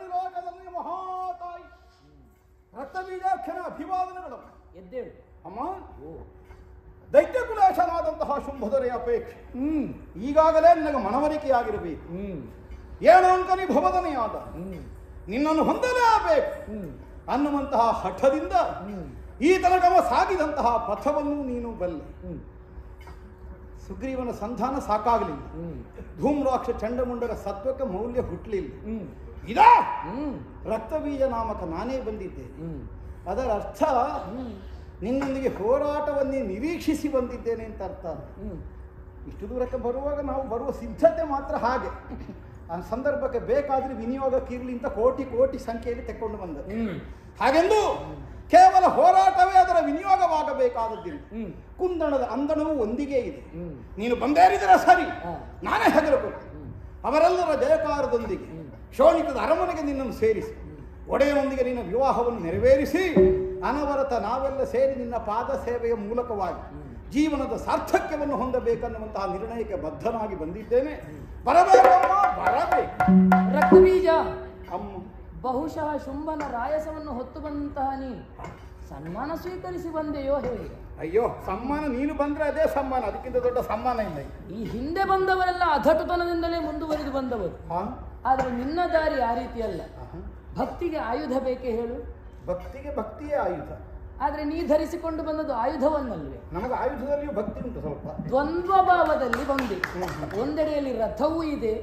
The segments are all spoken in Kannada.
ತ್ರಿಲೋಕದಲ್ಲಿ ಮಹಾತಾಯಿ ರಕ್ತಬೀಜಾಕ್ಷರ ಅಭಿವಾದನಗಳು. ಎದ್ದೇಳು ಅಮ್ಮ, ದೈತ್ಯಕುಲೇಶನಾದಂತಹ ಶುಂಭದೊರೆಯ ಅಪೇಕ್ಷೆ ಈಗಾಗಲೇ ನಿನಗೆ ಮನವರಿಕೆಯಾಗಿರಬೇಕು. ಏನು ಅಂಕನಿ ಭವದನೆಯಾದ ನಿನ್ನನ್ನು ಹೊಂದಲೇಬೇಕು ಅನ್ನುವಂತಹ ಹಠದಿಂದ ಈ ತನಕ ಸಾಗಿದಂತಹ ಪಥವನ್ನು ನೀನು ಬಲ್ಲೆ. ಸುಗ್ರೀವನ ಸಂಧಾನ ಸಾಕಾಗಲಿಲ್ಲ, ಧೂಮ್ರಾಕ್ಷ ಚಂಡಮುಂಡರ ಸತ್ವಕ್ಕೆ ಮೌಲ್ಯ ಹುಟ್ಟಲಿಲ್ಲ. ಇದ ರಕ್ತಬೀಜ ನಾಮಕ ನಾನೇ ಬಂದಿದ್ದೇನೆ. ಅದರ ಅರ್ಥ ನಿನ್ನೊಂದಿಗೆ ಹೋರಾಟವನ್ನೇ ನಿರೀಕ್ಷಿಸಿ ಬಂದಿದ್ದೇನೆ ಅಂತ ಅರ್ಥ. ಇಷ್ಟು ದೂರಕ್ಕೆ ಬರುವಾಗ ನಾವು ಬರುವ ಸಿದ್ಧತೆ ಮಾತ್ರ ಹಾಗೆ, ಆ ಸಂದರ್ಭಕ್ಕೆ ಬೇಕಾದ್ರೆ ವಿನಿಯೋಗಕ್ಕಿರಲಿ ಅಂತ ಕೋಟಿ ಕೋಟಿ ಸಂಖ್ಯೆಯಲ್ಲಿ ತೆಕ್ಕೊಂಡು ಬಂದ. ಹಾಗೆಂದು ಕೇವಲ ಹೋರಾಟವೇ ಅದರ ವಿನಿಯೋಗವಾಗಬೇಕಾದದ್ದಿಲ್ಲ. ಕುಂದಣದ ಅಂದಣವು ಒಂದಿಗೆ ಇದೆ. ನೀನು ಬಂದೇರಿದರೆ ಸರಿ, ನಾನೇ ಹೆದರಬೇಕು. ಅವರೆಲ್ಲರ ಜಯಕಾರದೊಂದಿಗೆ ಶೋಣಿತದ ಅರಮನೆಗೆ ನಿನ್ನನ್ನು ಸೇರಿಸಿ ಒಡೆಯನೊಂದಿಗೆ ನಿನ್ನ ವಿವಾಹವನ್ನು ನೆರವೇರಿಸಿ ಅನವರತ ನಾವೆಲ್ಲ ಸೇರಿ ನಿನ್ನ ಪಾದ ಸೇವೆಯ ಮೂಲಕವಾಗಿ ಜೀವನದ ಸಾರ್ಥಕ್ಯವನ್ನು ಹೊಂದಬೇಕನ್ನುವಂತಹ ನಿರ್ಣಯಕ್ಕೆ ಬದ್ಧನಾಗಿ ಬಂದಿದ್ದೇನೆ. ಬರಬೇಕಮ್ಮ, ಬರಬೇಕು. ರಕ್ತಬೀಜ ಅಮ್ಮ, ಬಹುಶಃ ಶುಂಭನ ರಾಯಸವನ್ನು ಹೊತ್ತು ಬಂದಂತಹ ನೀನು ಸನ್ಮಾನ ಸ್ವೀಕರಿಸಿ ಬಂದೆಯೋ ಹೇಗೆ? ಅಯ್ಯೋ, ಸಮ್ಮಾನ ನೀನು ಬಂದ್ರೆ ಅದೇ ಸಮ್ಮಾನ, ಅದಕ್ಕಿಂತ ದೊಡ್ಡ ಸಮ್ಮಾನ ಇಲ್ಲ. ಈ ಹಿಂದೆ ಬಂದವರೆಲ್ಲ ಅಧಟುತನದಿಂದಲೇ ಮುಂದುವರಿದು ಬಂದವರು. ಆದ್ರೆ ನಿನ್ನ ದಾರಿ ಆ ರೀತಿ ಅಲ್ಲ. ಭಕ್ತಿಗೆ ಆಯುಧ ಬೇಕೇ ಹೇಳು? ಭಕ್ತಿಗೆ ಭಕ್ತಿಯೇ ಆಯುಧ. ಆದ್ರೆ ನೀ ಧರಿಸಿಕೊಂಡು ಬಂದದ್ದು ಆಯುಧವನ್ನಲ್ವೇ? ನಮಗೆ ಆಯುಧದಲ್ಲಿಯೂ ಭಕ್ತಿ ಉಂಟು ಸ್ವಲ್ಪ. ದ್ವಂದ್ವ ಭಾವದಲ್ಲಿ ಬಂದೆ. ಒಂದೆಡೆಯಲ್ಲಿ ರಥವೂ ಇದೆ,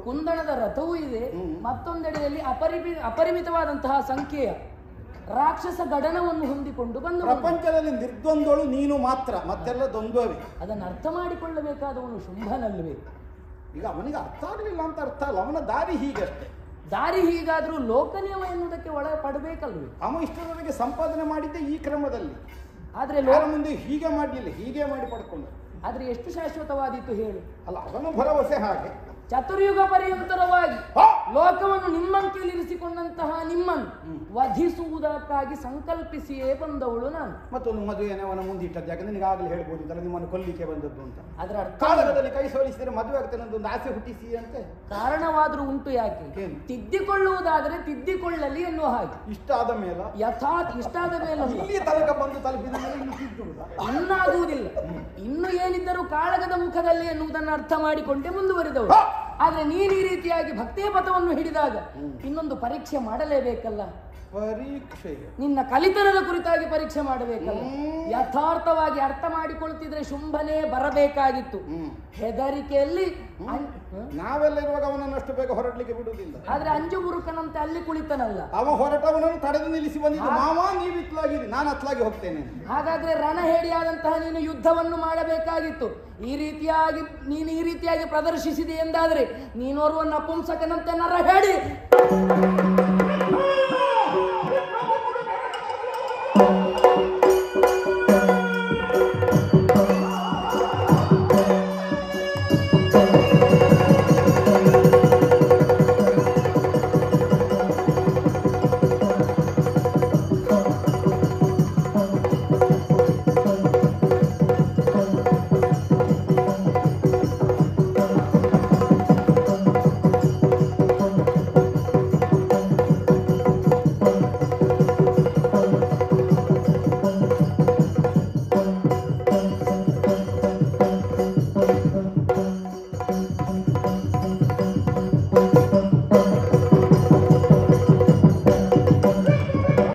ಕುಂದಣದ ರಥವೂ ಇದೆ, ಮತ್ತೊಂದೆಡೆಯಲ್ಲಿ ಅಪರಿಮಿತವಾದಂತಹ ಸಂಖ್ಯೆಯ ರಾಕ್ಷಸ ಗಡನವನ್ನು ಹೊಂದಿಕೊಂಡು ಬಂದು. ಪ್ರಪಂಚದಲ್ಲಿ ನಿರ್ದ್ವಂದ್ವಳು ನೀನು ಮಾತ್ರ, ಮತ್ತೆಲ್ಲ ದ್ವಂದ್ವವೇ. ಅದನ್ನು ಅರ್ಥ ಮಾಡಿಕೊಳ್ಳಬೇಕಾದವನು ಶುಂಭನಲ್ವೇ? ಈಗ ಅವನಿಗೆ ಅರ್ಥ ಆಗಲಿಲ್ಲ ಅಂತ ಅರ್ಥ ಅಲ್ಲ, ಅವನ ದಾರಿ ಹೀಗಷ್ಟೇ. ದಾರಿ ಹೀಗಾದ್ರೂ ಲೋಕನಿಯಮ ಎನ್ನುವುದಕ್ಕೆ ಒಳಪಡಬೇಕಲ್ವೇ? ಅವ ಇಷ್ಟರವರೆಗೆ ಸಂಪಾದನೆ ಮಾಡಿದ್ದೆ ಈ ಕ್ರಮದಲ್ಲಿ, ಆದ್ರೆ ಮುಂದೆ ಹೀಗೆ ಮಾಡಲಿಲ್ಲ, ಹೀಗೆ ಮಾಡಿ ಪಡ್ಕೊಂಡ. ಆದ್ರೆ ಎಷ್ಟು ಶಾಶ್ವತವಾದೀತು ಹೇಳು? ಅಲ್ಲ, ಅವನ ಭರವಸೆ ಹಾಗೆ. ಚತುರ್ಯುಗ ಪರ್ಯಂತರವಾಗಿ ಲೋಕವನ್ನು ನಿಮ್ಮಂಕೆಯಲ್ಲಿರಿಸಿಕೊಂಡಂತಹ ನಿಮ್ಮನ್ನು ವಧಿಸುವುದಕ್ಕಾಗಿ ಸಂಕಲ್ಪಿಸಿಯೇ ಬಂದವಳು ನಾನು. ಮತ್ತೊಂದು ಮದುವೆನೇ ಅವನ ಮುಂದಿಟ್ಟದ್ದು, ಯಾಕಂದ್ರೆ ನಿನಗಾಗಲೇ ಹೇಳ್ಬೋದಿದ್ದಲ್ಲ ನಿಮ್ಮನ್ನು ಕೊಲ್ಲಿಕ್ಕೆ ಬಂದದ್ದು ಅಂತ. ಅದರ ಅರ್ಥ ಕಾಲದಲ್ಲಿ ಕೈ ಸೋಲಿಸಿದರೆ ಮದುವೆ ಆಗ್ತೇನೆ ಅಂತ ಒಂದು ಆಸೆ ಹುಟ್ಟಿಸಿ ಅಂತೆ. ಕಾರಣವಾದ್ರೂ ಉಂಟು. ಯಾಕೆ? ತಿದ್ದಿಕೊಳ್ಳುವುದಾದರೆ ತಿದ್ದಿಕೊಳ್ಳಲಿ ಎನ್ನುವ ಹಾಗೆ. ಇಷ್ಟಾದ ಮೇಲೆ ಇಷ್ಟಾದ ಮೇಲೆ ಇಲ್ಲಿ ತನಕ ಬಂದು ತಲುಪಿದ ಮೇಲೆ ಇನ್ನಾಗುವುದಿಲ್ಲ. ಇನ್ನು ಏನಿದ್ದರೂ ಕಾಳಗದ ಮುಖದಲ್ಲಿ ಎನ್ನುವುದನ್ನು ಅರ್ಥ ಮಾಡಿಕೊಂಡೇ ಮುಂದುವರಿದವರು. ಆದ್ರೆ ನೀನು ಈ ರೀತಿಯಾಗಿ ಭಕ್ತಿಯ ಪಥವನ್ನು ಹಿಡಿದಾಗ ಇನ್ನೊಂದು ಪರೀಕ್ಷೆ ಮಾಡಲೇಬೇಕಲ್ಲ. ಪರೀಕ್ಷೆ ನಿನ್ನ ಕಲಿತನದ ಕುರಿತಾಗಿ ಪರೀಕ್ಷೆ ಮಾಡಬೇಕಲ್ಲ. ಯಥಾರ್ಥವಾಗಿ ಅರ್ಥ ಮಾಡಿಕೊಳ್ತಿದ್ರೆ ಶುಂಭನೇ ಬರಬೇಕಾಗಿತ್ತು. ಹೆದರಿಕೆಯಲ್ಲಿ ನಾವೆಲ್ಲ ಇರುವಾಗ ಅವನನ್ನಷ್ಟು ಬೇಗ ಹೊರಡ್ಲಿಕ್ಕೆ ಬಿಡುವುದಿಲ್ಲ. ಆದ್ರೆ ಅಂಜು ಮುರುಕನಂತೆ ಅಲ್ಲಿ ಕುಳಿತನಲ್ಲ. ಅವ ಹೊರಟವನನ್ನು ತಡೆದು ನಿಲ್ಲಿಸಿ ಬಂದಿದ್ದು. ಮಾವ, ನೀವು ಇತ್ಲಾಗಿರಿ, ನಾನು ಅತ್ಲಾಗಿ ಹೋಗ್ತೇನೆ. ಹಾಗಾದ್ರೆ ರಣಹೇಡಿಯಾದಂತಹ ನೀನು ಯುದ್ಧವನ್ನು ಮಾಡಬೇಕಾಗಿತ್ತು. ನೀನು ಈ ರೀತಿಯಾಗಿ ಪ್ರದರ್ಶಿಸಿದೆ ಎಂದಾದ್ರೆ ನೀನೋರ್ವ ನಪುಂಸಕನಂತೆ ನರಹೇಡಿ